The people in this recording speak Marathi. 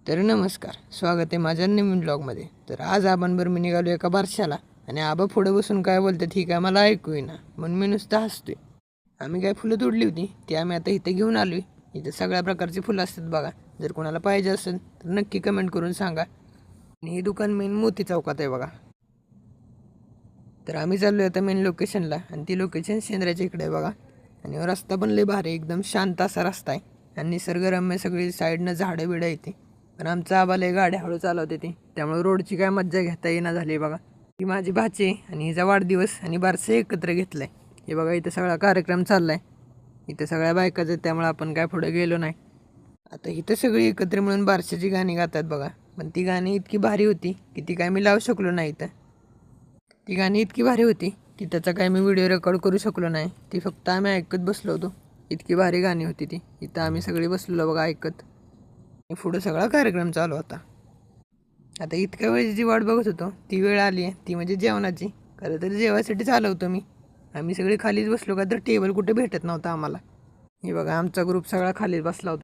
तर नमस्कार, स्वागत आहे माझ्या नवीन ब्लॉगमध्ये. तर आज आपण मी निघालो एका बारशाला आणि आबा पुढे बसून काय बोलतात ही काय मला ऐकू येईना, म्हणून मी नुसतं हसतोय. आम्ही काय फुलं तोडली होती ती आम्ही आता इथे घेऊन आलो आहे. इथं सगळ्या प्रकारची फुलं असतात बघा. जर कोणाला पाहिजे असेल तर नक्की कमेंट करून सांगा. आणि हे दुकान मेन मोती चौकात आहे बघा. तर आम्ही चाललो आता मेन लोकेशनला आणि ती लोकेशन शेंद्राच्या इकडे आहे बघा. आणि रस्ता पण लय भारी, एकदम शांत असा रस्ता आहे आणि निसर्गरम्य सगळी साईडनं झाडं बिडं येते. पण आमचा आबा लय गाड्या हळू चालवते ती, त्यामुळे रोडची काय मज्जा घेता येईना झाली बघा. ही माझी भाची आहे आणि हिचा वाढदिवस आणि बारसं एकत्र घेतलं आहे. हे बघा इथं सगळा कार्यक्रम चालला आहे. इथं सगळ्या बायकाच आहेत, त्यामुळे आपण काय पुढे गेलो नाही. आता इथं सगळी एकत्र मिळून बारशाची गाणी गातात बघा. पण ती गाणी इतकी भारी होती की ती काय मी लावू शकलो नाही इथं. ती गाणी इतकी भारी होती की त्याचा काय मी व्हिडिओ रेकॉर्ड करू शकलो नाही. ती फक्त आम्ही ऐकत बसलो होतो. इतकी भारी गाणी होती ती. इथं आम्ही सगळी बसलेलो बघा ऐकत. पुढं सगळा कार्यक्रम चालू होता. आता इतक्या वेळेची जी वाट बघत होतो ती वेळ आली आहे, ती म्हणजे जेवणाची. खरं तर जेवायसाठी चालवतो मी. आम्ही सगळे खालीच बसलो का तर टेबल कुठे भेटत नव्हता आम्हाला. हे बघा आमचा ग्रुप सगळा खालीच बसला होता.